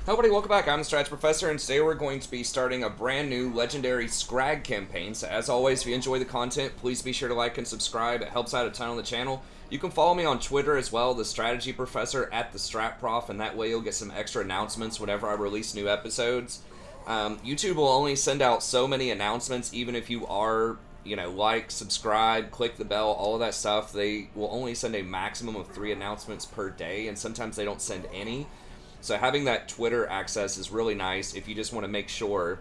Hello everybody, welcome back. I'm the Strategy Professor, and today we're going to be starting a brand new legendary Skrag campaign. So as always, if you enjoy the content, please be sure to like and subscribe. It helps out a ton on the channel. You can follow me on Twitter as well, the Strategy Professor at the Strat Prof, and that way you'll get some extra announcements whenever I release new episodes. YouTube will only send out so many announcements, even if you are, like, subscribe, click the bell, all of that stuff. They will only send a maximum of 3 announcements per day, and sometimes they don't send any. So having that Twitter access is really nice if you just want to make sure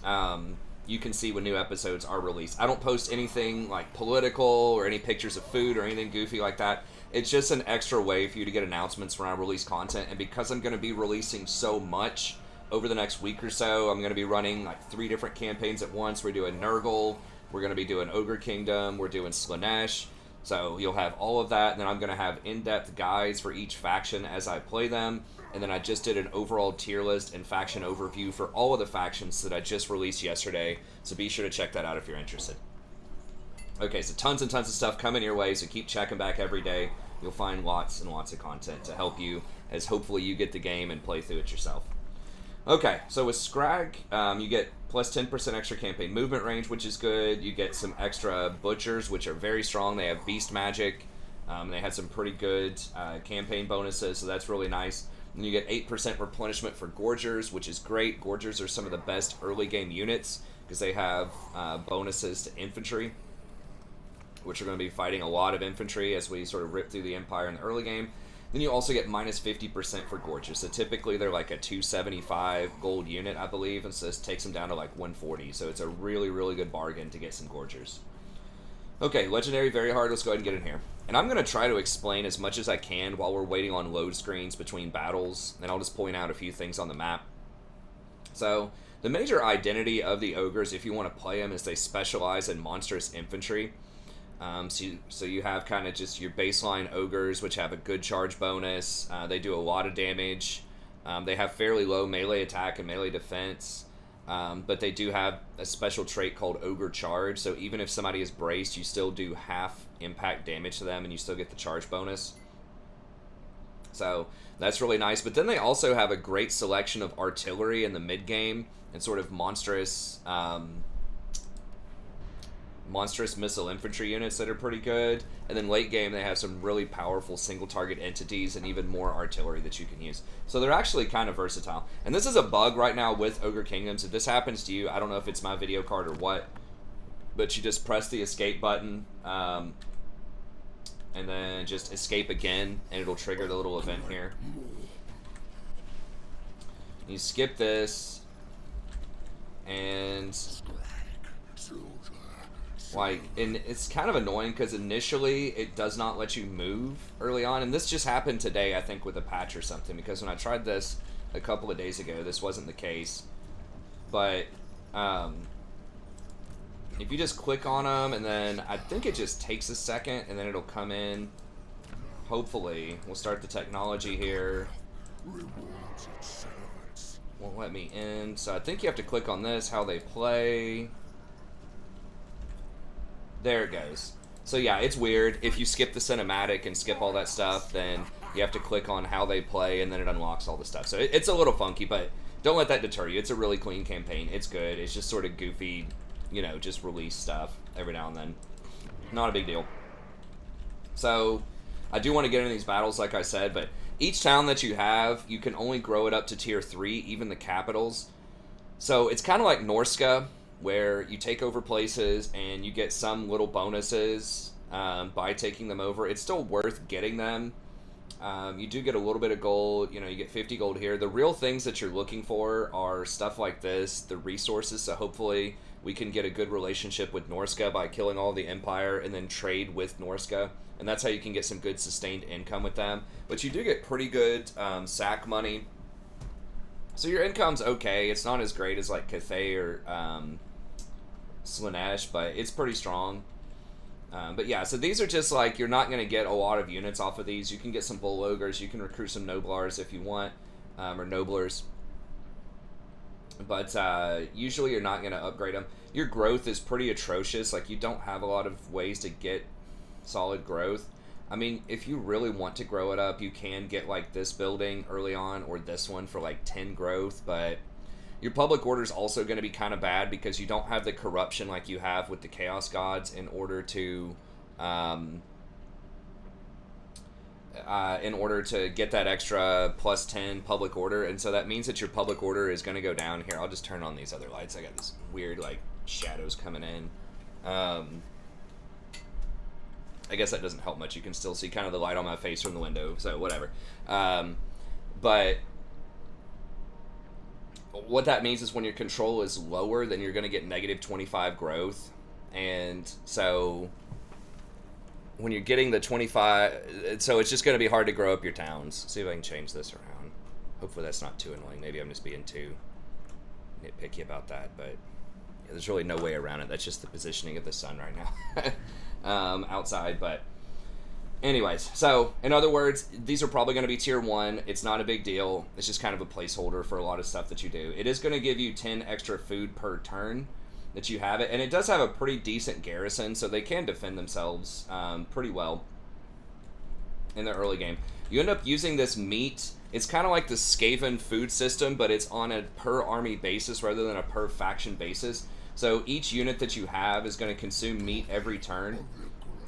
you can see when new episodes are released. I don't post anything like political or any pictures of food or anything goofy like that. It's just an extra way for you to get announcements when I release content. And because I'm going to be releasing so much over the next week or so, I'm going to be running like 3 different campaigns at once. We're doing Nurgle, we're going to be doing Ogre Kingdom, we're doing Slaanesh. So you'll have all of that, and then I'm going to have in-depth guides for each faction as I play them. And then I just did an overall tier list and faction overview for all of the factions that I just released yesterday. So be sure to check that out if you're interested. Okay, so tons and tons of stuff coming your way, so keep checking back every day. You'll find lots and lots of content to help you as hopefully you get the game and play through it yourself. Okay, so with Skrag, you get plus 10% extra campaign movement range, which is good. You get some extra butchers, which are very strong. They have beast magic. They had some pretty good campaign bonuses, so that's really nice. And you get 8% replenishment for Gorgers, which is great. Gorgers are some of the best early game units because they have bonuses to infantry, which are going to be fighting a lot of infantry as we sort of rip through the Empire in the early game. Then you also get minus 50% for Gorgers. So typically they're like a 275 gold unit, I believe, and so this takes them down to like 140. So it's a really, really good bargain to get some Gorgers. Okay, Legendary, very hard. Let's go ahead and get in here. And I'm going to try to explain as much as I can while we're waiting on load screens between battles, and I'll just point out a few things on the map. So the major identity of the Ogres, if you want to play them, is they specialize in monstrous infantry. So you have kind of just your baseline Ogres, which have a good charge bonus. They do a lot of damage. They have fairly low melee attack and melee defense. But they do have a special trait called Ogre Charge. So even if somebody is braced, you still do half impact damage to them and you still get the charge bonus. So that's really nice. But then they also have a great selection of artillery in the mid-game and sort of monstrous missile infantry units that are pretty good. And then late game they have some really powerful single target entities and even more artillery that you can use. So they're actually kind of versatile. And this is a bug right now with Ogre Kingdoms. If this happens to you, I don't know if it's my video card or what, but you just press the escape button and then just escape again and it'll trigger the little event here. You skip this and and it's kind of annoying because initially it does not let you move early on, and this just happened today, I think, with a patch or something, because when I tried this a couple of days ago, this wasn't the case. But if you just click on them, and then I think it just takes a second, and then it'll come in. Hopefully, we'll start the technology here. Won't let me in, so I think you have to click on this, how they play. There it goes. So yeah, it's weird. If you skip the cinematic and skip all that stuff, then you have to click on how they play, and then it unlocks all the stuff. So it's a little funky, but don't let that deter you. It's a really clean campaign. It's good. It's just sort of goofy, just release stuff every now and then. Not a big deal. So I do want to get into these battles, like I said, but each town that you have, you can only grow it up to tier 3, even the capitals. So it's kind of like Norska, where you take over places and you get some little bonuses by taking them over. It's still worth getting them. You do get a little bit of gold. You get 50 gold here. The real things that you're looking for are stuff like this, the resources. So hopefully we can get a good relationship with Norska by killing all the Empire and then trade with Norska. And that's how you can get some good sustained income with them. But you do get pretty good sack money. So your income's okay. It's not as great as like Cathay or Slaanesh, but it's pretty strong. But yeah, so these are just like, you're not going to get a lot of units off of these. You can get some Bull Ogres, you can recruit some Noblars if you want, or Noblars. But usually you're not going to upgrade them. Your growth is pretty atrocious. Like, you don't have a lot of ways to get solid growth. I mean, if you really want to grow it up, you can get like this building early on or this one for like 10 growth, but your public order is also going to be kind of bad because you don't have the corruption like you have with the Chaos Gods in order to get that extra plus 10 public order, and so that means that your public order is going to go down. Here, I'll just turn on these other lights. I got this weird like shadows coming in. I guess that doesn't help much. You can still see kind of the light on my face from the window, so whatever. But what that means is when your control is lower, then you're going to get negative 25 growth. And so when you're getting the 25, so it's just going to be hard to grow up your towns. See if I can change this around. Hopefully that's not too annoying. Maybe I'm just being too nitpicky about that, but yeah, there's really no way around it. That's just the positioning of the sun right now. Outside, but anyways, so in other words, these are probably going to be tier 1. It's not a big deal. It's just kind of a placeholder for a lot of stuff that you do. It is going to give you 10 extra food per turn that you have it, and it does have a pretty decent garrison, so they can defend themselves pretty well in the early game. You end up using this meat. It's kind of like the Skaven food system, but it's on a per army basis rather than a per faction basis. So each unit that you have is going to consume meat every turn,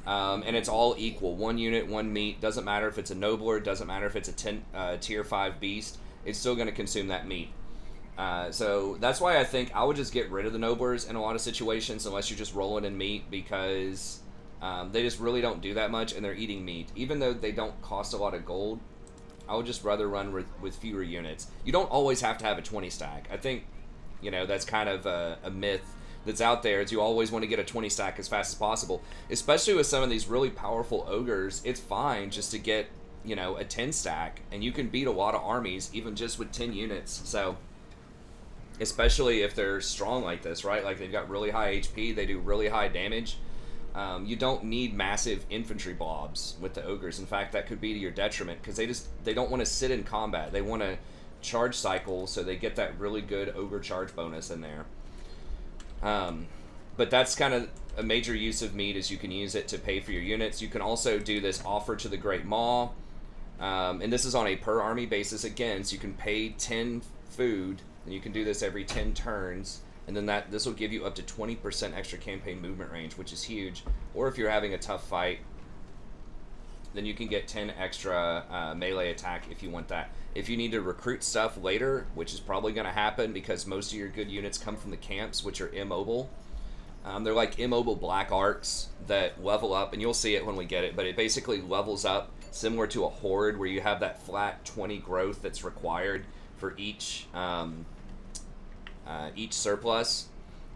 and it's all equal. 1 unit, 1 meat. Doesn't matter if it's a nobler, doesn't matter if it's a tier 5 beast. It's still going to consume that meat. So that's why I think I would just get rid of the noblers in a lot of situations unless you're just rolling in meat, because they just really don't do that much, and they're eating meat. Even though they don't cost a lot of gold, I would just rather run with fewer units. You don't always have to have a 20 stack. I think, you know, that's kind of a myth that's out there, is you always want to get a 20 stack as fast as possible. Especially with some of these really powerful ogres, it's fine just to get, you know, a 10 stack, and you can beat a lot of armies even just with 10 units. So, especially if they're strong like this, right? Like they've got really high HP, they do really high damage. You don't need massive infantry blobs with the ogres. In fact, that could be to your detriment, because they don't want to sit in combat. They want to charge cycle, so they get that really good ogre charge bonus in there. But that's kind of a major use of meat, is you can use it to pay for your units. You can also do this offer to the Great Maw, and this is on a per army basis again, so you can pay 10 food, and you can do this every 10 turns, and then this will give you up to 20% extra campaign movement range, which is huge. Or if you're having a tough fight, then you can get 10 extra melee attack if you want that. If you need to recruit stuff later, which is probably going to happen because most of your good units come from the camps, which are immobile. They're like immobile black arcs that level up, and you'll see it when we get it, but it basically levels up similar to a horde, where you have that flat 20 growth that's required for each surplus.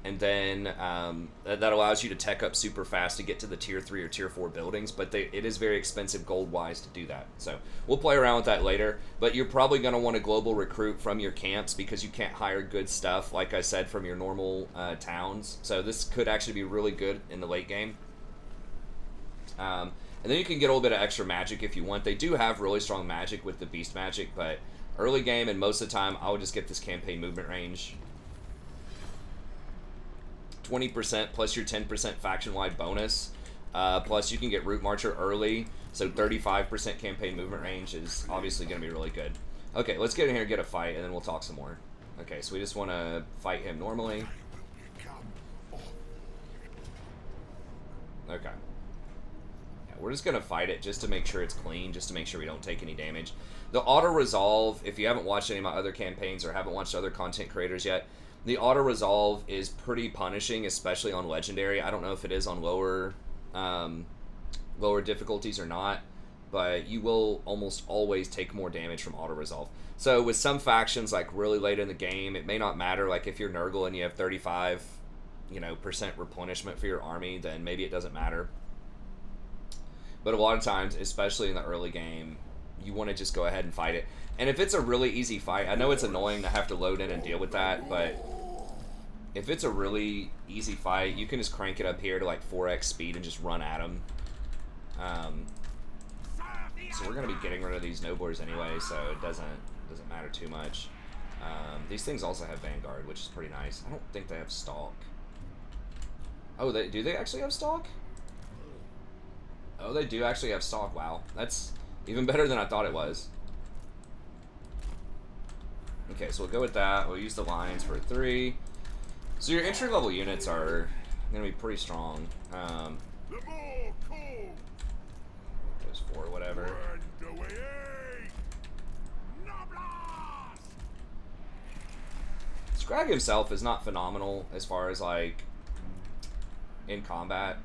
And then that allows you to tech up super fast to get to the tier 3 or tier 4 buildings, but it is very expensive gold-wise to do that. So we'll play around with that later, but you're probably going to want to global recruit from your camps, because you can't hire good stuff, like I said, from your normal towns. So this could actually be really good in the late game. And then you can get a little bit of extra magic if you want. They do have really strong magic with the beast magic, but early game and most of the time, I would just get this campaign movement range. 20% plus your 10% faction-wide bonus. Plus you can get Root Marcher early, so 35% campaign movement range is obviously going to be really good. Okay, let's get in here and get a fight, and then we'll talk some more. Okay, so we just want to fight him normally. Okay. Yeah, we're just going to fight it just to make sure it's clean, just to make sure we don't take any damage. The auto-resolve, if you haven't watched any of my other campaigns or haven't watched other content creators yet, the auto-resolve is pretty punishing, especially on Legendary. I don't know if it is on lower difficulties or not, but you will almost always take more damage from auto-resolve. So with some factions, like really late in the game, it may not matter. Like if you're Nurgle and you have 35%, percent replenishment for your army, then maybe it doesn't matter. But a lot of times, especially in the early game, you want to just go ahead and fight it. And if it's a really easy fight, I know it's annoying to have to load in and deal with that, but if it's a really easy fight, you can just crank it up here to like 4x speed and just run at them. So we're going to be getting rid of these noblers anyway, so it doesn't matter too much. These things also have Vanguard, which is pretty nice. I don't think they have Stalk. Oh, do they actually have Stalk? Oh, they do actually have stock. Wow, that's even better than I thought it was. Okay, so we'll go with that. We'll use the lines for 3. So your entry level units are gonna be pretty strong. Goes 4, whatever. Skrag himself is not phenomenal as far as like in combat.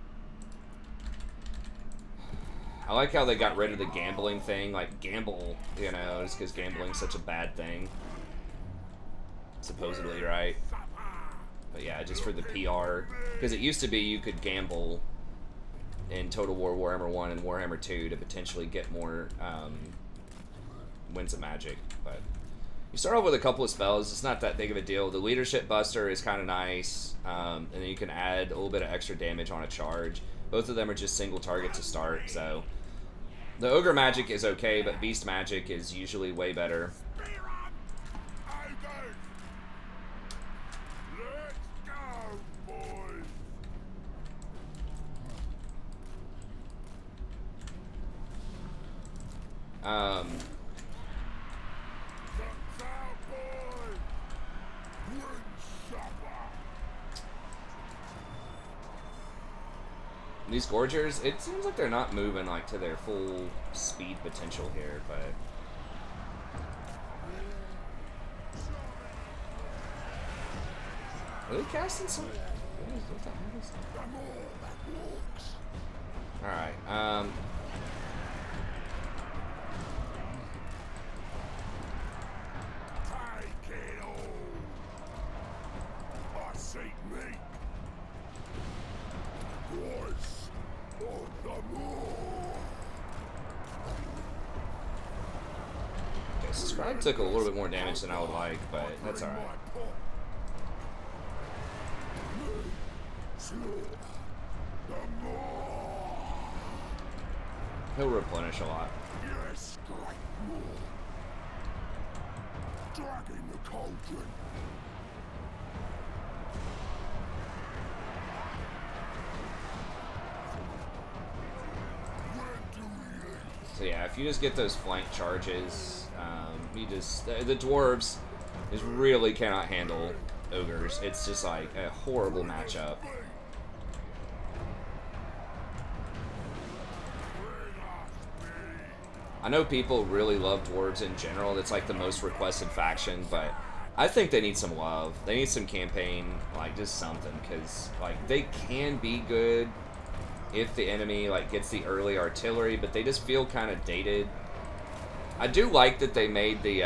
I like how they got rid of the gambling thing, like gamble, you know, just because gambling's such a bad thing. Supposedly, right? But yeah, just for the PR. Because it used to be you could gamble in Total War Warhammer 1 and Warhammer 2 to potentially get more wins of magic. But you start off with a couple of spells. It's not that big of a deal. The Leadership Buster is kind of nice. And then you can add a little bit of extra damage on a charge. Both of them are just single target to start, so the Ogre magic is okay, but Beast magic is usually way better. These Gorgers, it seems like they're not moving like to their full speed potential here, but are they casting some? What the hell is that? Alright, Skrag took a little bit more damage than I would like, but that's alright. He'll replenish a lot. So yeah, if you just get those flank charges, you just the Dwarves just really cannot handle Ogres. It's just like a horrible matchup. I know people really love Dwarves in general. It's like the most requested faction, but I think they need some love. They need some campaign, like just something, because like they can be good if the enemy like gets the early artillery, but they just feel kind of dated. I do like that they made the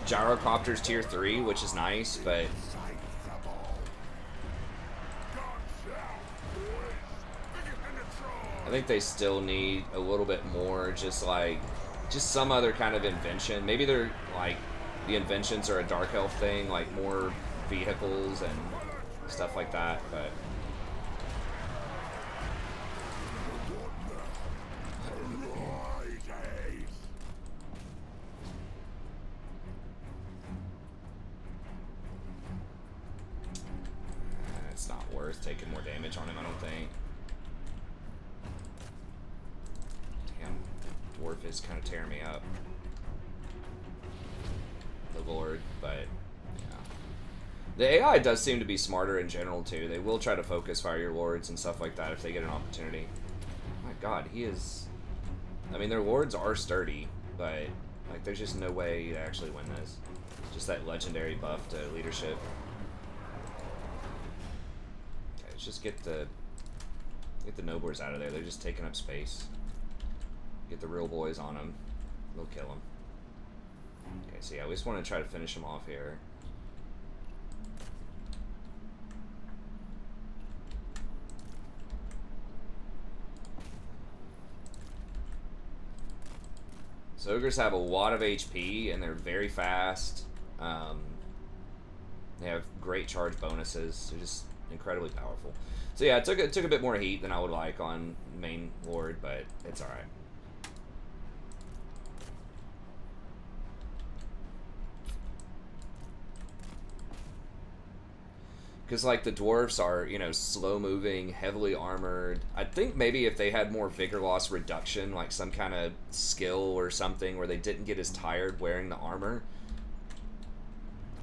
gyrocopters tier 3, which is nice, but I think they still need a little bit more, just some other kind of invention. Maybe they're like the inventions are a dark elf thing, like more vehicles and stuff like that, but it's not worth taking more damage on him, I don't think. Damn, Dwarf is kind of tearing me up. The Lord, but yeah. The AI does seem to be smarter in general too. They will try to focus fire your lords and stuff like that if they get an opportunity. Oh my god, he is... I mean, their lords are sturdy, but like there's just no way to actually win this. Just that legendary buff to leadership. Okay, let's just get the noblers out of there. They're just taking up space. Get the real boys on them. They'll kill them. Okay, so yeah, we just want to try to finish them off here. So Ogres have a lot of HP, and they're very fast. They have great charge bonuses. They're just incredibly powerful. So yeah, it took a bit more heat than I would like on main Lord, but it's alright. Because, like, the dwarfs are, you know, slow-moving, heavily armored. I think maybe if they had more vigor loss reduction, like some kind of skill or something where they didn't get as tired wearing the armor,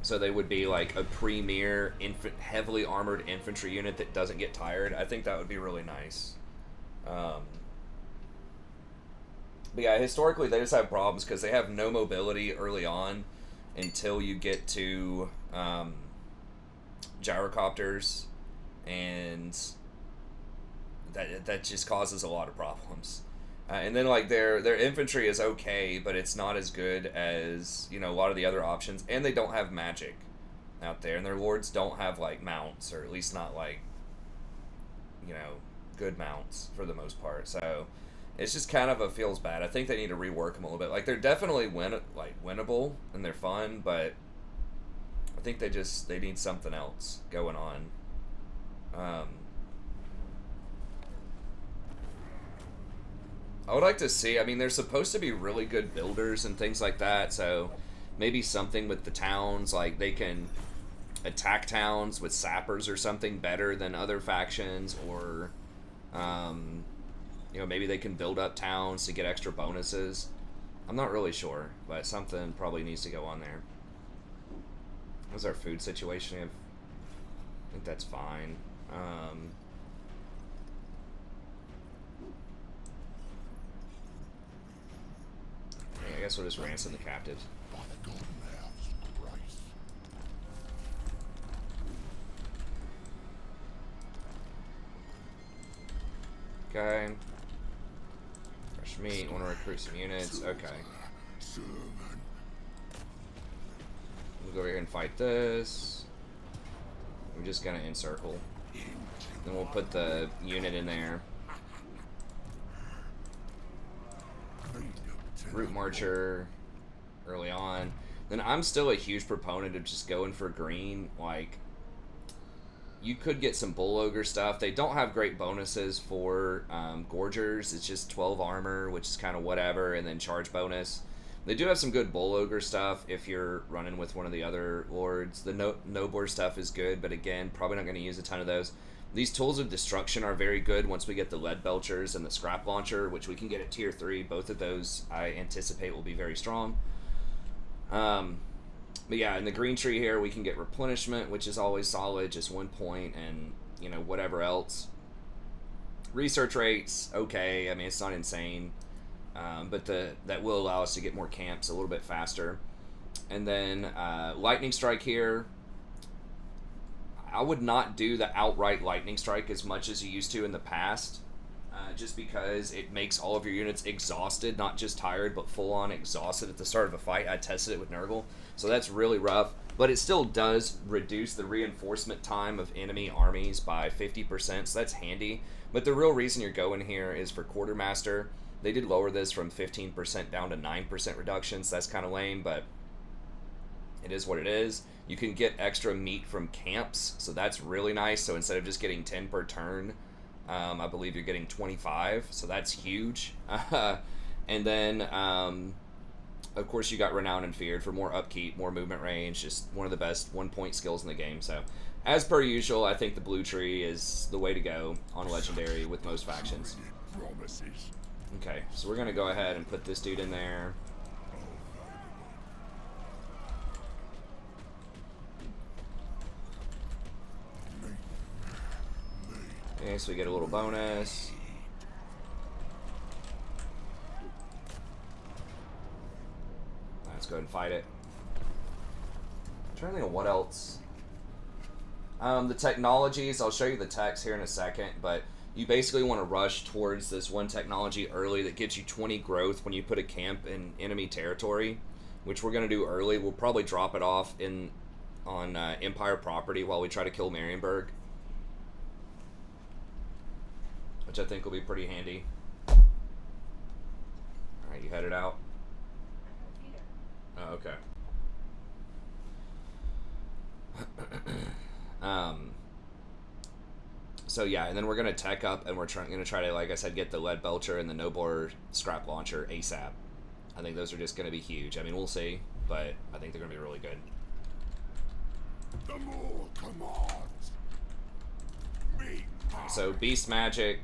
so they would be, like, a premier, heavily armored infantry unit that doesn't get tired, I think that would be really nice. But yeah, historically, they just have problems because they have no mobility early on until you get to... gyrocopters, and that just causes a lot of problems. And then, like, their infantry is okay, but it's not as good as, you know, a lot of the other options, and they don't have magic out there, and their lords don't have, like, mounts, or at least not, like, you know, good mounts for the most part. So it's just kind of feels bad. I think they need to rework them a little bit. Like, they're definitely winnable, and they're fun, but I think they need something else going on. I would like to see, I mean, they're supposed to be really good builders and things like that, so maybe something with the towns, like they can attack towns with sappers or something better than other factions, or, you know, maybe they can build up towns to get extra bonuses. I'm not really sure, but something probably needs to go on there. What's our food situation? I think that's fine. Yeah, I guess we'll just ransom the captives. Okay. Fresh meat. Want to recruit some units. Okay. We'll go over here and fight this. We're just gonna encircle. Then we'll put the unit in there. Root Marcher early on. Then I'm still a huge proponent of just going for green. Like, you could get some Bull Ogre stuff. They don't have great bonuses for Gorgers. It's just 12 armor, which is kind of whatever, and then charge bonus. They do have some good Bull Ogre stuff if you're running with one of the other lords. The Nobor stuff is good, but again, probably not going to use a ton of those. These Tools of Destruction are very good once we get the Lead Belchers and the Scrap Launcher, which we can get at Tier 3. Both of those I anticipate will be very strong. But yeah, in the green tree here, we can get Replenishment, which is always solid, just 1 point, and, you know, whatever else. Research rates, okay. I mean, it's not insane. But that will allow us to get more camps a little bit faster. And then Lightning Strike here. I would not do the outright Lightning Strike as much as you used to in the past, just because it makes all of your units exhausted, not just tired, but full-on exhausted at the start of a fight. I tested it with Nurgle, so that's really rough. But it still does reduce the reinforcement time of enemy armies by 50%, so that's handy. But the real reason you're going here is for Quartermaster. They did lower this from 15% down to 9% reduction, so that's kind of lame, but it is what it is. You can get extra meat from camps, so that's really nice. So instead of just getting 10 per turn, I believe you're getting 25, so that's huge. And then, of course, you got Renowned and Feared for more upkeep, more movement range, just one of the best 1-point skills in the game. So, as per usual, I think the blue tree is the way to go on Legendary with most factions. Okay, so we're going to go ahead and put this dude in there. Okay, so we get a little bonus. Let's go ahead and fight it. I'm trying to think of what else. The technologies, I'll show you the text here in a second, but you basically want to rush towards this one technology early that gives you 20 growth when you put a camp in enemy territory, which we're going to do early. We'll probably drop it off on Empire property while we try to kill Marienburg, which I think will be pretty handy. Alright, you headed out? Oh, okay. So yeah, and then we're going to tech up, and we're going to try to, like I said, get the Lead Belcher and the Nobor Scrap Launcher ASAP. I think those are just going to be huge. I mean, we'll see, but I think they're going to be really good. The more commands, So beast magic,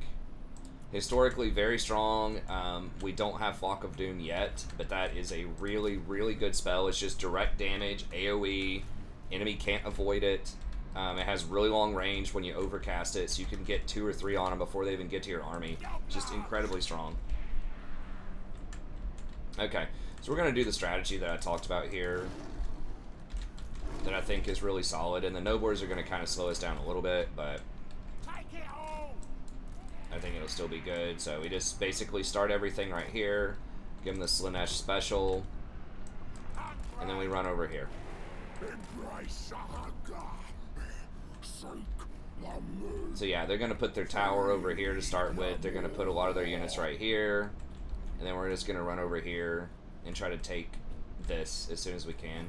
historically very strong. We don't have Flock of Doom yet, but that is a really, really good spell. It's just direct damage, AoE, enemy can't avoid it. It has really long range when you overcast it, so you can get 2 or 3 on them before they even get to your army. Just incredibly strong. Okay, so we're going to do the strategy that I talked about here that I think is really solid, and the nobles are going to kind of slow us down a little bit, but I think it'll still be good. So we just basically start everything right here, give them the Slanesh special, and then we run over here. So yeah, they're going to put their tower over here to start with. They're going to put a lot of their units right here, and then we're just going to run over here and try to take this as soon as we can.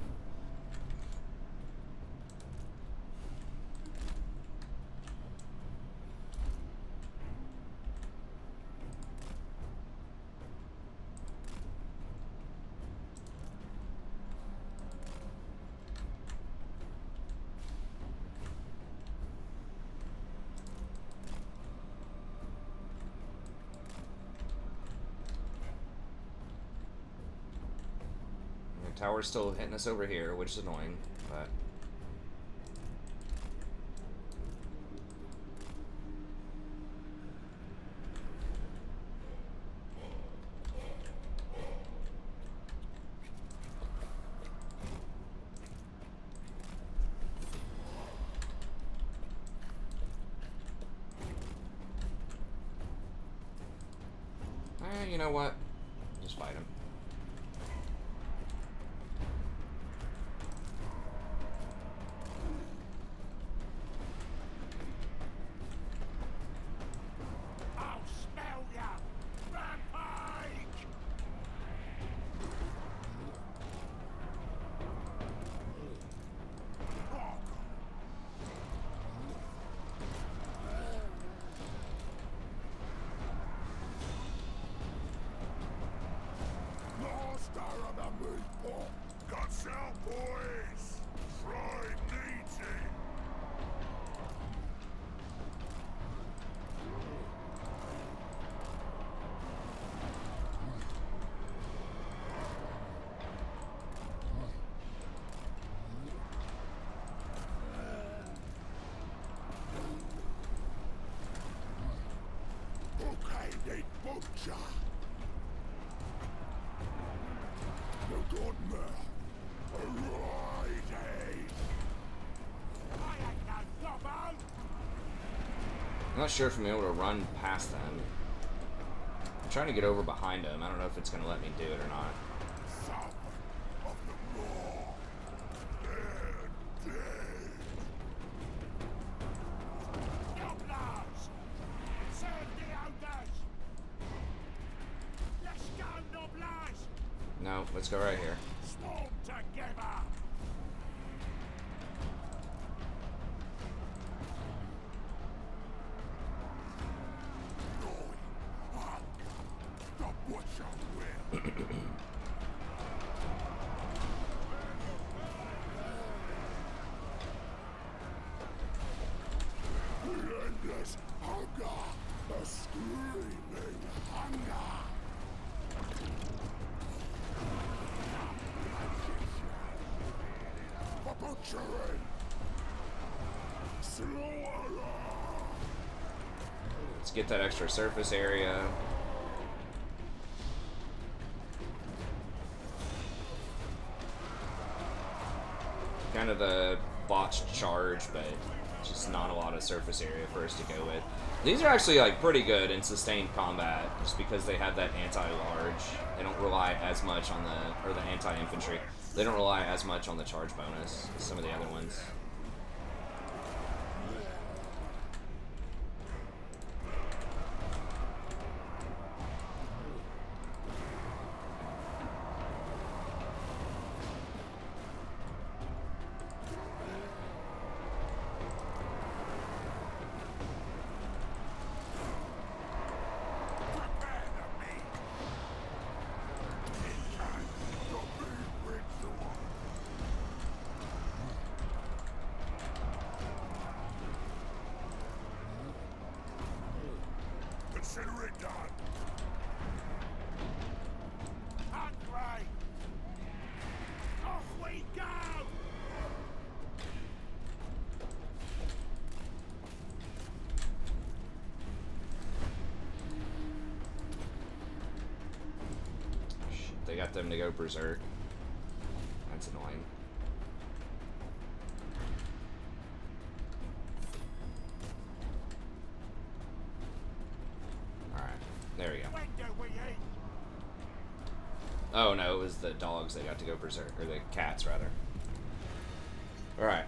Tower's still hitting us over here, which is annoying, but... you know what? Just fight him. I'm not sure if I'm able to run past them. I'm trying to get over behind them. I don't know if it's going to let me do it or not. No, let's go right here. Let's get that extra surface area. Kind of a botched charge, but just not a lot of surface area for us to go with. These are actually like pretty good in sustained combat, just because they have that anti-large. They don't rely as much on the, or the anti-infantry. They don't rely as much on the charge bonus as some of the other ones. Consider it done. Ogre! Off we go! Shit, they got them to go berserk. That's annoying. Alright, there we go. When do we eat? Oh no, it was the dogs that got to go berserk, or the cats rather. Alright.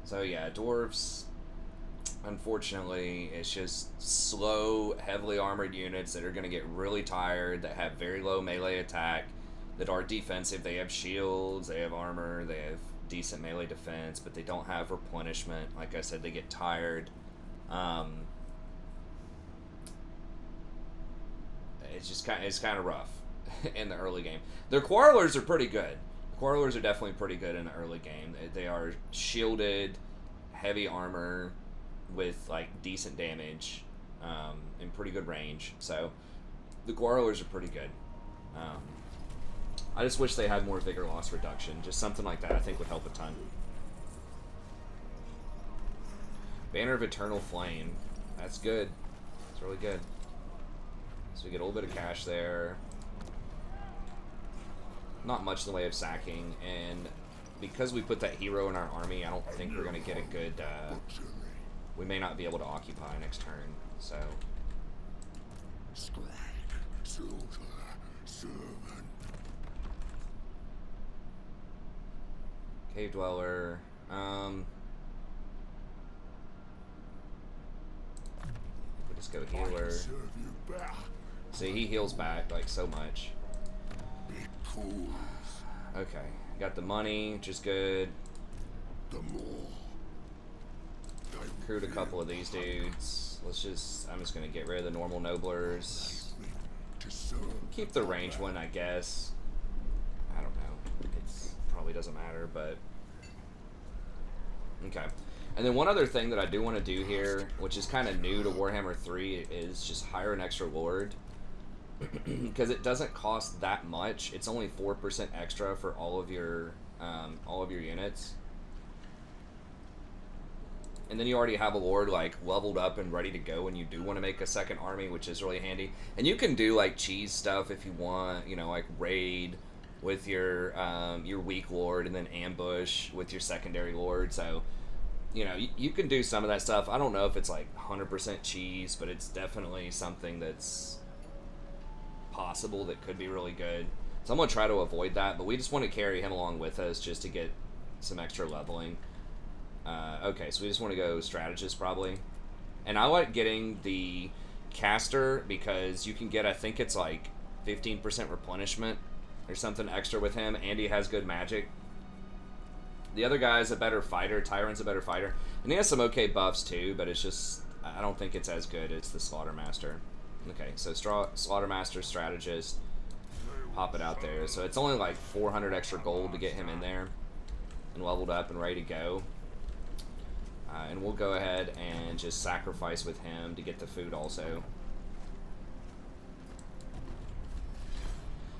So yeah, dwarves, unfortunately, it's just slow, heavily armored units that are going to get really tired, that have very low melee attack, that are defensive. They have shields, they have armor, they have decent melee defense, but they don't have replenishment. Like I said, they get tired. It's kind of rough in the early game. Their quarrelers are pretty good. Quarrelers are definitely pretty good in the early game. They are shielded, heavy armor with like decent damage, and pretty good range. So the quarrelers are pretty good. I just wish they had more vigor loss reduction. Just something like that I think would help a ton. Banner of Eternal Flame. That's good. It's really good. So we get a little bit of cash there. Not much in the way of sacking, and because we put that hero in our army, I don't think we're going to get a good... we may not be able to occupy next turn, so... Skrag, soldier, servant. Cave Dweller. We'll just go healer. See, he heals back, like, so much. Okay, got the money, which is good. Recruit a couple of these dudes. I'm just gonna get rid of the normal noblers. Keep the range one, I guess. I don't know. It's probably doesn't matter, but okay. And then one other thing that I do want to do here, which is kind of new to Warhammer 3, is just hire an extra lord. Because it doesn't cost that much. It's only 4% extra for all of your units, and then you already have a lord like leveled up and ready to go when you do want to make a second army, which is really handy. And you can do like cheese stuff if you want, you know, like raid with your weak lord and then ambush with your secondary lord. So you know, you can do some of that stuff. I don't know if it's like 100% cheese, but it's definitely something that's possible that could be really good. So I'm going to try to avoid that, but we just want to carry him along with us just to get some extra leveling. Okay, so we just want to go strategist probably. And I like getting the caster because you can get, I think it's like 15% replenishment or something extra with him, and he has good magic. The other guy is a better fighter. Tyrant's a better fighter. And he has some okay buffs too, but it's just, I don't think it's as good as the Slaughtermaster. Okay, so Slaughtermaster, Strategist, pop it out there. So it's only like 400 extra gold to get him in there and leveled up and ready to go. And we'll go ahead and just sacrifice with him to get the food also.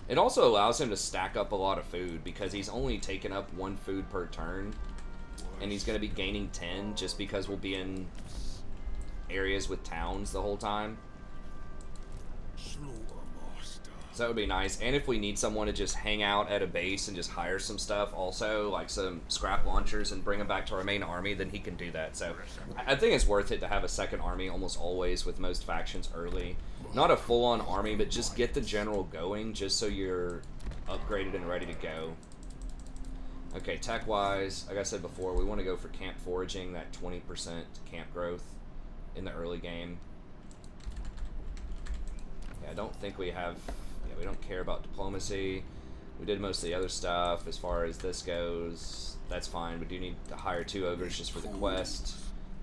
It also allows him to stack up a lot of food because he's only taking up 1 food per turn. And he's going to be gaining 10 just because we'll be in areas with towns the whole time. So that would be nice. And if we need someone to just hang out at a base and just hire some stuff also, like some scrap launchers, and bring them back to our main army, then he can do that. So I think it's worth it to have a second army almost always with most factions early. Not a full-on army, but just get the general going just so you're upgraded and ready to go. Okay, tech-wise, like I said before, we want to go for camp foraging, that 20% camp growth in the early game. Yeah, I don't think we have... we don't care about diplomacy. We did most of the other stuff. As far as this goes, that's fine. We do need to hire 2 ogres just for the quest.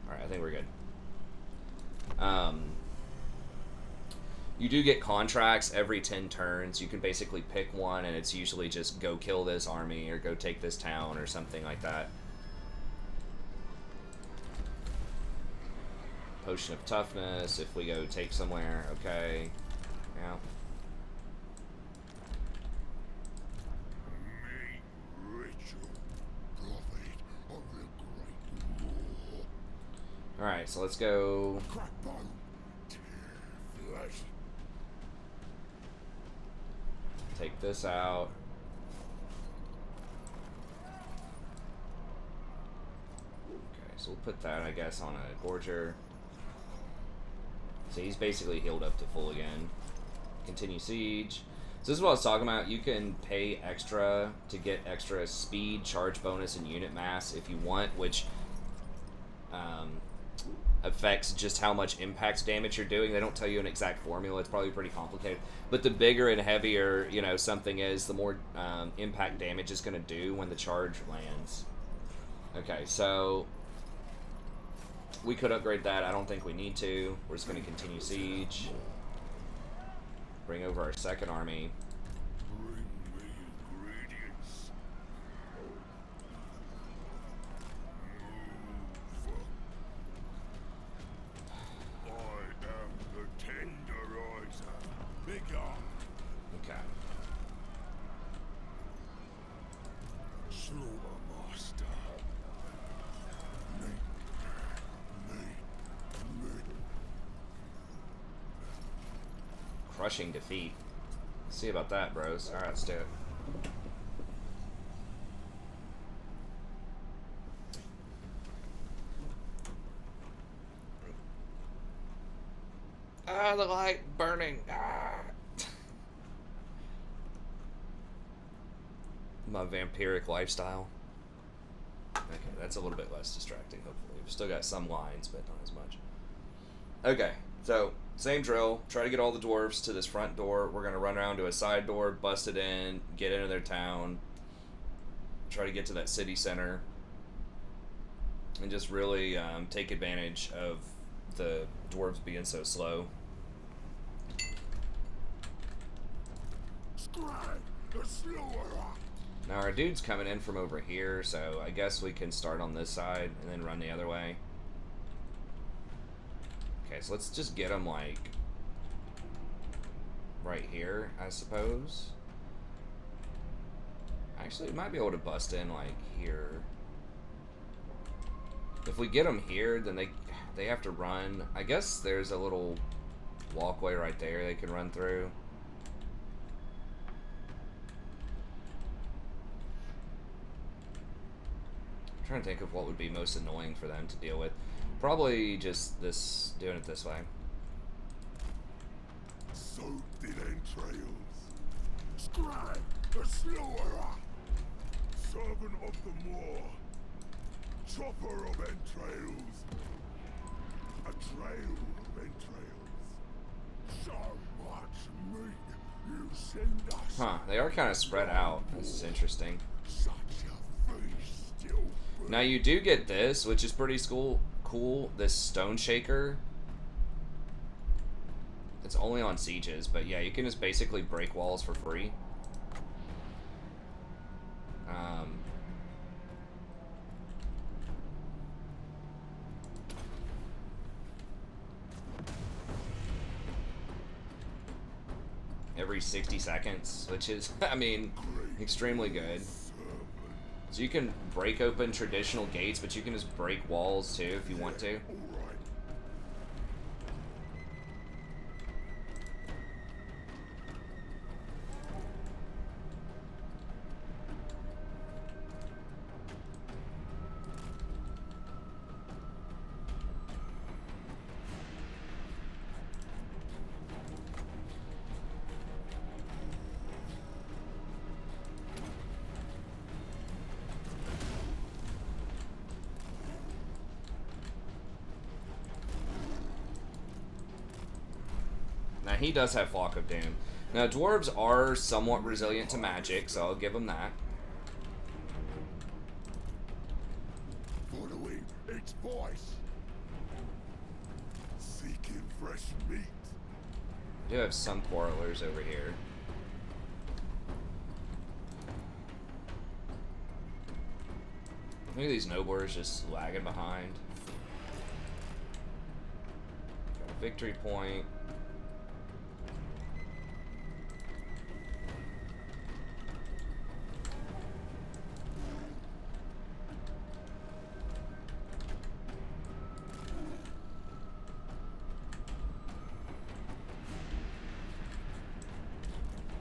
Alright, I think we're good. You do get contracts every 10 turns. You can basically pick one, and it's usually just go kill this army or go take this town or something like that. Potion of toughness if we go take somewhere. Okay. Yeah. Alright, so let's go. Take this out. Okay, so we'll put that, I guess, on a Gorger. So he's basically healed up to full again. Continue siege. So this is what I was talking about. You can pay extra to get extra speed, charge bonus, and unit mass if you want, which affects just how much impact damage you're doing. They don't tell you an exact formula. It's probably pretty complicated. But the bigger and heavier, you know, something is, the more impact damage it's going to do when the charge lands. Okay, so we could upgrade that. I don't think we need to. We're just going to continue siege. Bring over our second army. Okay. Crushing defeat. Let's see about that, bros. Alright, let's do it. Ah, the light burning. Ah. My vampiric lifestyle. Okay, that's a little bit less distracting, hopefully. We've still got some lines, but not as much. Okay, so same drill. Try to get all the dwarves to this front door. We're going to run around to a side door, bust it in, get into their town, try to get to that city center, and just really take advantage of the dwarves being so slow. Skrag, the slaughterer. Now our dude's coming in from over here, so I guess we can start on this side and then run the other way. Okay, so let's just get him, like, right here, I suppose. Actually, we might be able to bust in, like, here. If we get them here, then they have to run. I guess there's a little walkway right there they can run through. I'm trying to think of what would be most annoying for them to deal with. Probably just this, doing it this way. Soaked in entrails. Skrag, the slaughterer. Servant of the moor. Chopper of entrails. A trail of entrails. So much meat you send us. Huh, they are kind of spread out. This is interesting. Such a feast still burns. Now you do get this, which is pretty cool, this stone shaker. It's only on sieges, but yeah, you can just basically break walls for free. Every 60 seconds, which is, I mean, extremely good. So you can break open traditional gates, but you can just break walls too if you want to. Now he does have Flock of Doom. Now dwarves are somewhat resilient to magic, so I'll give them that. Following its voice. Seeking fresh meat. do have some quarrelers over here. Look at these noblers just lagging behind. Got a victory point.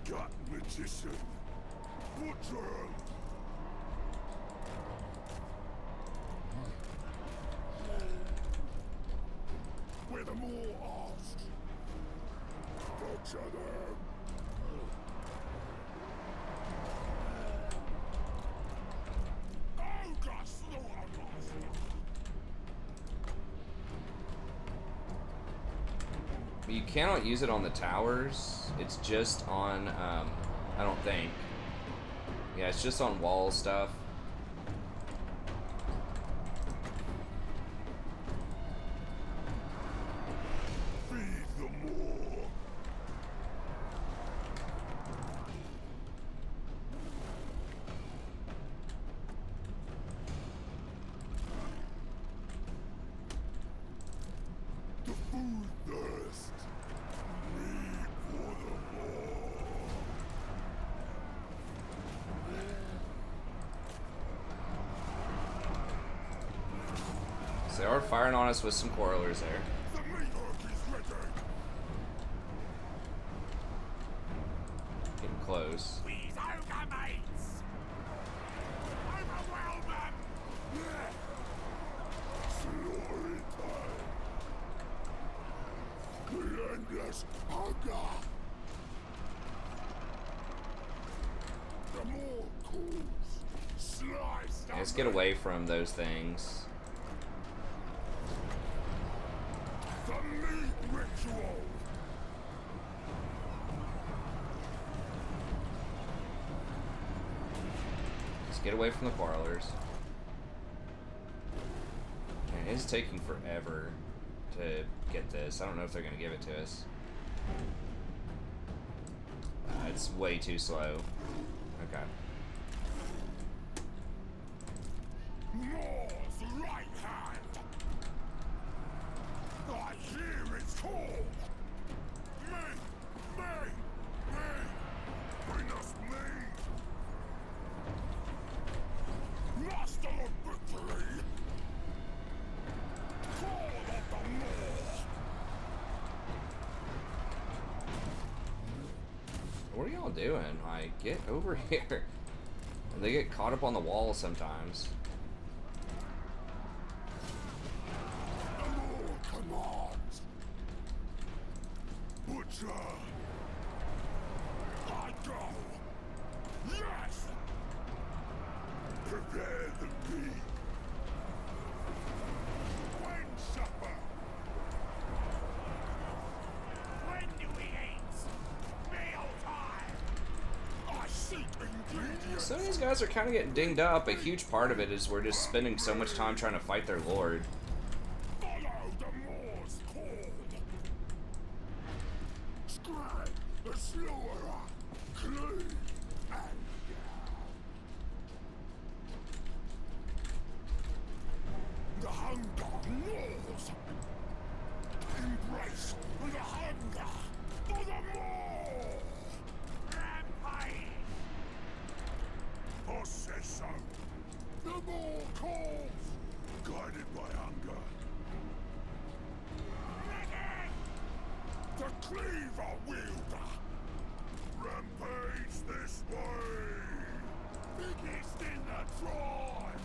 Gut magician. Butcher. Where the more asked. Butcher them. Ogre slaughtermaster. You cannot use it on the towers. It's just on, I don't think. Yeah, it's just on wall stuff. Feed the more. The food thirst. Need for the more. So they are firing on us with some quarrelers there. The meat hook is ready. Getting close. These ogre mates. Overwhelm them. Slaughtering time. Relentless hunger. The more calls. Slice. Yeah, let's get away from those things. The meat ritual. Let's get away from the quarrelers. Man, it is taking forever to get this. I don't know if they're going to give it to us. It's way too slow. Okay. Nor's right hand. I hear its call. Me. Bring us me. Master of victory. Call of the North. What are y'all doing? Like, get over here. They get caught up on the wall sometimes. The more commands. Butcher. I go. Yes. Prepare the meat. When supper. When do we eat? Meal time. I seek ingredients. Some of these guys are kind of getting dinged up. A huge part of it is we're just spending so much time trying to fight their lord. Follow the Moor's call. Skrag, the slaughterer, clean and the hunger gnaws. Embrace the hunger for the more. Rampage. Possessor. The more calls. Guided by hunger. The cleaver wielder. Rampage this way. Biggest in the tribe.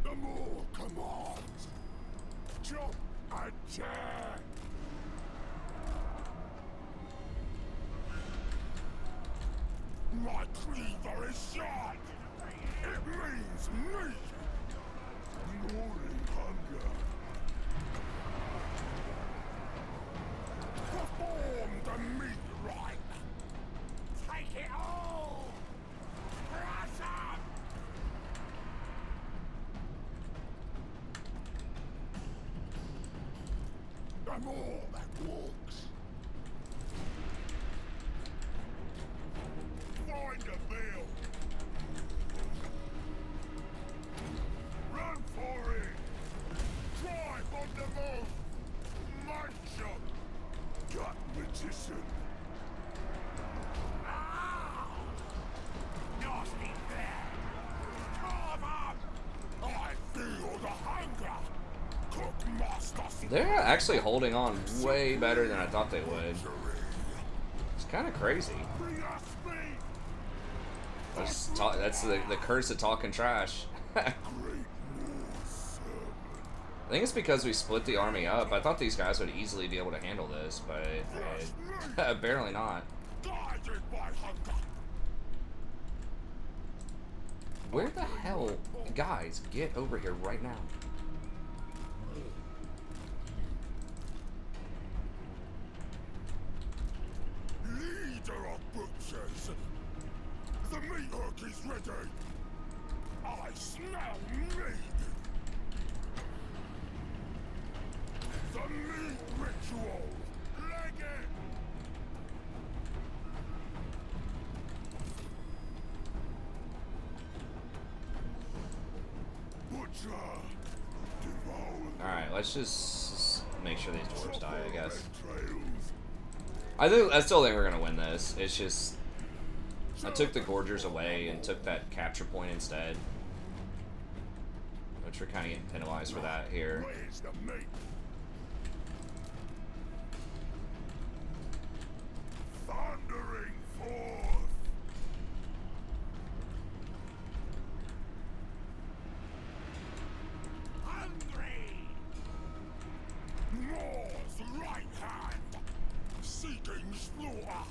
The more commands. Chop and jab. My cleaver is sharp. It means meat. Gnawing hunger. Perform the meat right. Take it all. Crush 'em. The more that walks, the hunger. Cookmaster. They're actually holding on way better than I thought they would. It's kind of crazy. Bring us speed. That's the curse of talking trash. I think it's because we split the army up. I thought these guys would easily be able to handle this, but apparently not. Guided by hunger. Where the hell? Guys, get over here right now. Leader of butchers. The meat hook is ready. I smell meat. The meat ritual. Leg it. Butcher. Devour. Alright, let's just make sure these dwarves die, I guess. Trails. I still think we're gonna win this. It's just I took the Gorgers away and took that capture point instead. Which we're kind of getting penalized for that here. Where's the meat? Thundering forth. Hungry. Moor's right hand. Seeking slaughter.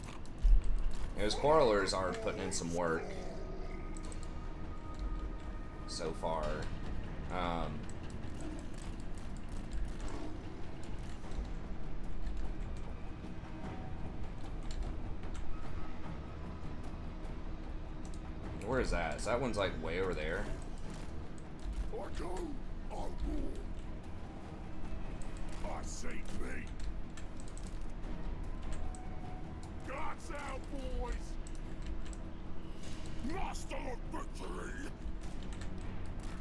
Those quarrelers are putting in some work so far. Where is that? That one's like way over there. I go, I roar. I seek me. Guts out, boys! Master of victory!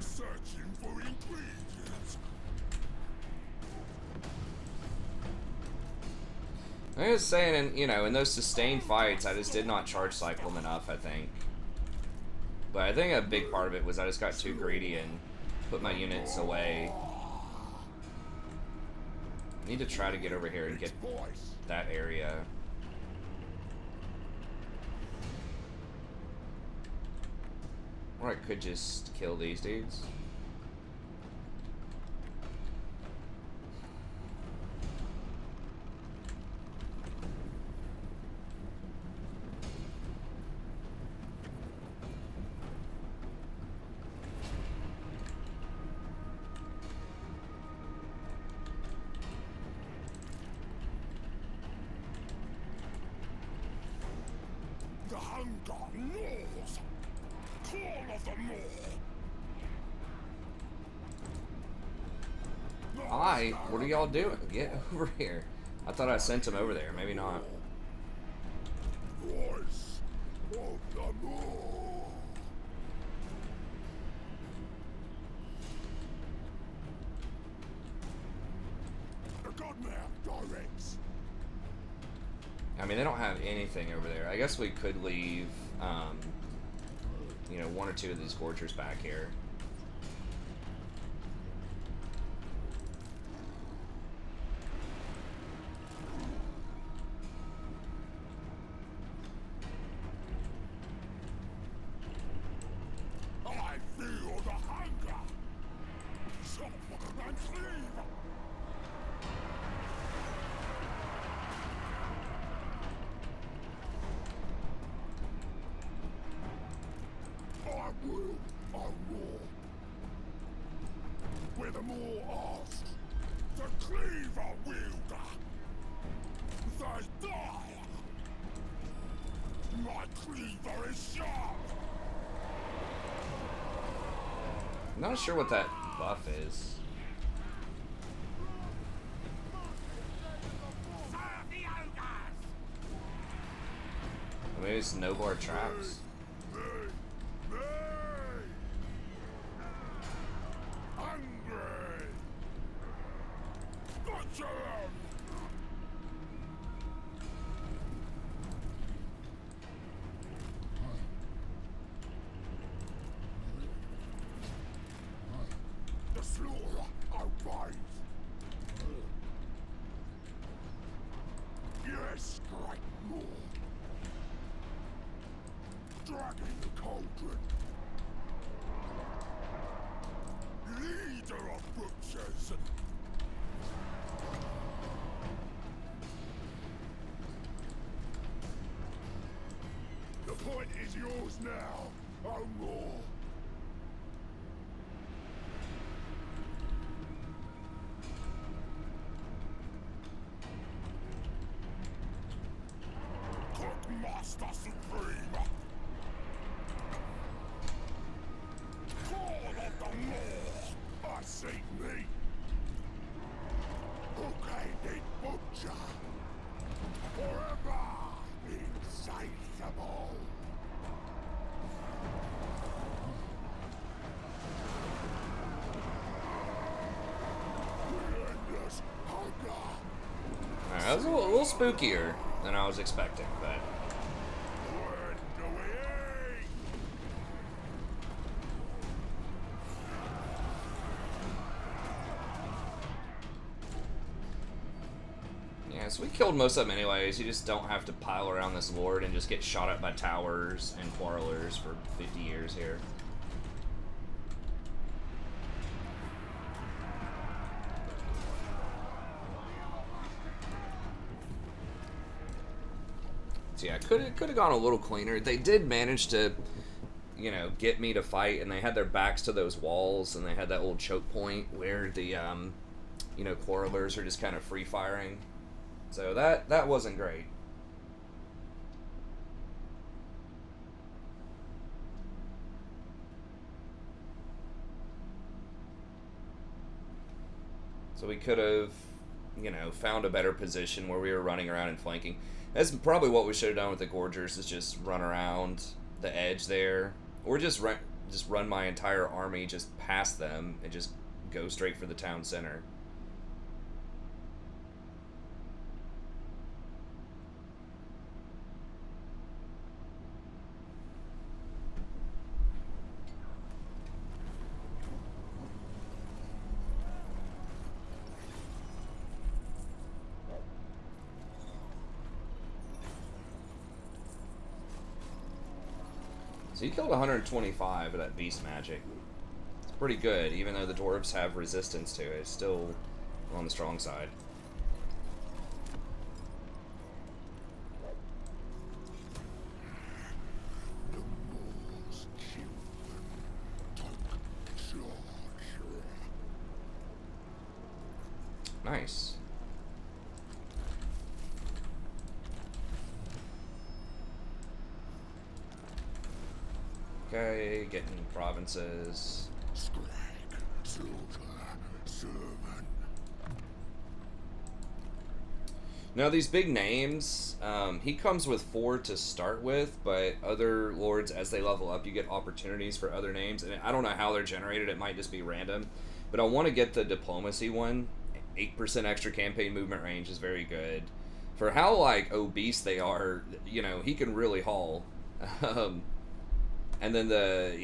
Searching for ingredients. I was saying, in those sustained fights, I just did not charge cycle them enough, I think. But I think a big part of it was I just got too greedy and put my units away. I need to try to get over here and get that area. Or I could just kill these dudes. The hunger gnaws. Call of the moor. Hi, what are y'all doing? Get over here. I thought I sent him over there. Maybe not. Voice of the moor. The Godmouth directs. I mean, they don't have anything over there. I guess we could leave, one or two of these Gorgers back here. I feel the hunger. Chop and cleave. I roar. Where the more asks, the cleaver wielder. They die. My cleaver is sharp. I'm not sure what that buff is. Serve the ogres. Maybe it's Nobar traps. Me. Hungry. Butcher 'em. The children. Leader of butchers. The point is yours now, Ogre. Cookmaster Supreme. Call of the law. I see me. Hook-handed butcher. Forever insatiable. Relentless hunger. Alright, that was a little spookier than I was expecting, but... When do we eat? Yeah, so we killed most of them anyways. You just don't have to pile around this lord and just get shot at by towers and quarrelers for 50 years here. So yeah, could have gone a little cleaner. They did manage to, you know, get me to fight, and they had their backs to those walls, and they had that little choke point where the, you know, quarrelers are just kind of free firing. So that wasn't great. So we could have, you know, found a better position where we were running around and flanking. That's probably what we should have done with the Gorgers, is just run around the edge there. Or just run my entire army just past them and just go straight for the town center. So you killed 125 of that beast magic. It's pretty good, even though the dwarves have resistance to it. It's still on the strong side. The Moors' children took charge. Nice. Okay, getting provinces. Skrag, soldier, servant. Now these big names, he comes with 4 to start with, but other lords, as they level up, you get opportunities for other names, and I don't know how they're generated, it might just be random, but I want to get the diplomacy one. 8% extra campaign movement range is very good. For how, like, obese they are, you know, he can really haul. And then the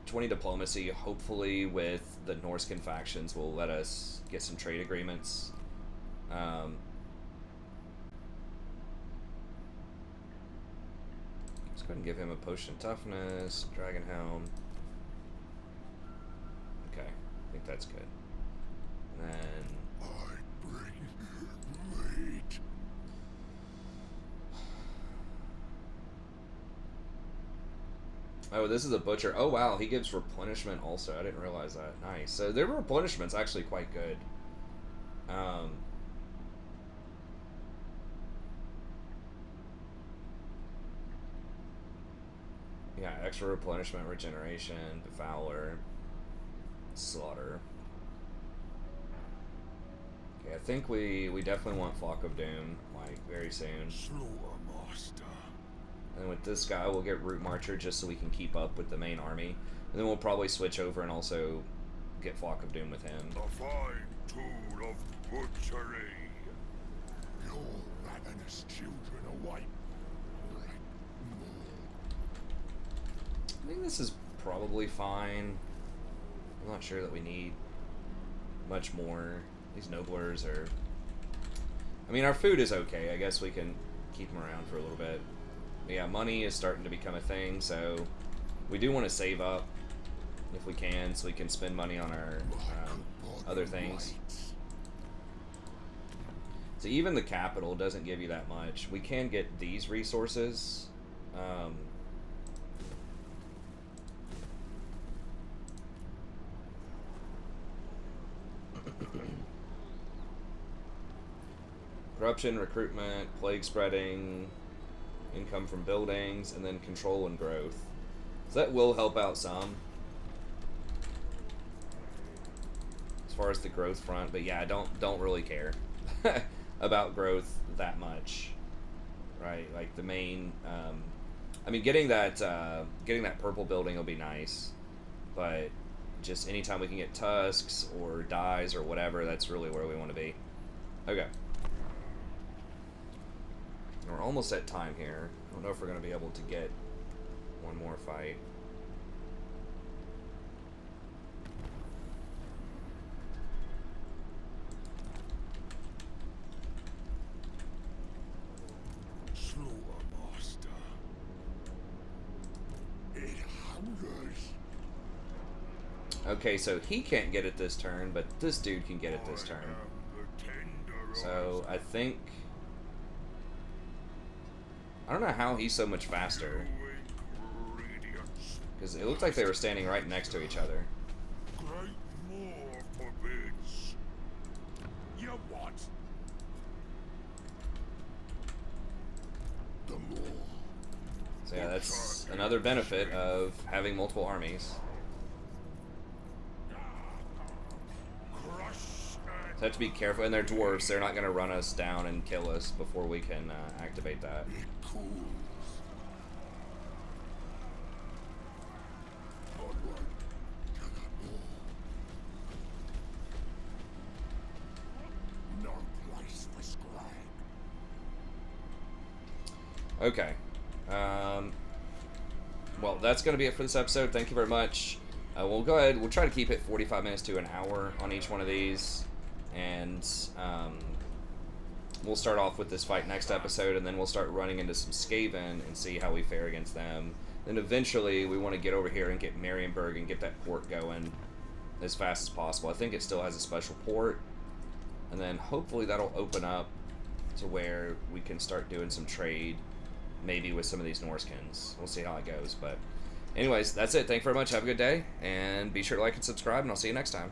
20 diplomacy, hopefully with the Norscan factions, will let us get some trade agreements. Let's go ahead and give him a potion of toughness, dragon helm. Okay, I think that's good. And then I bring meat. oh, this is a butcher. Oh wow, he gives replenishment also. I didn't realize that. Nice. So their replenishment's actually quite good. Yeah, extra replenishment, regeneration, Devourer, Slaughter. Okay, I think we definitely want Flock of Doom, like, very soon. Slaughtermaster. And then with this guy, we'll get Root Marcher just so we can keep up with the main army. And then we'll probably switch over and also get Flock of Doom with him. A fine tool of butchery. Your ravenous children await. I think this is probably fine. I'm not sure that we need much more. These noblers are... I mean, our food is okay. I guess we can keep them around for a little bit. But yeah, money is starting to become a thing, so We do want to save up if we can, so we can spend money on our other things. So even the capital doesn't give you that much. We can get these resources. Corruption, recruitment, plague spreading, income from buildings, and then control and growth. So that will help out some as far as the growth front, but yeah, don't really care about growth that much, right? Like the main, I mean, getting that purple building will be nice, but just anytime we can get tusks or dyes or whatever, that's really where we want to be. Okay. We're almost at time here. I don't know if we're going to be able to get one more fight. Slaughtermaster. It hungers. Okay, so he can't get it this turn, but this dude can get it this turn. So I think... I don't know how he's so much faster. Because it looked like they were standing right next to each other. Great more forbids. You what? The more. So yeah, that's another benefit of having multiple armies. Crush So have to be careful. And they're dwarves, they're not going to run us down and kill us before we can activate that. it cools. Onward to the more. No place for Skrag. Okay. Well, that's going to be it for this episode. Thank you very much. We'll go ahead. We'll try to keep it 45 minutes to an hour on each one of these. And we'll start off with this fight next episode, and then we'll start running into some Skaven and see how we fare against them. Then eventually we want to get over here and get Marienburg and get that port going as fast as possible. I think it still has a special port. And then hopefully that'll open up to where we can start doing some trade, maybe with some of these Norskins. We'll see how it goes. But anyways, that's it. Thank you very much. Have a good day, and be sure to like and subscribe, and I'll see you next time.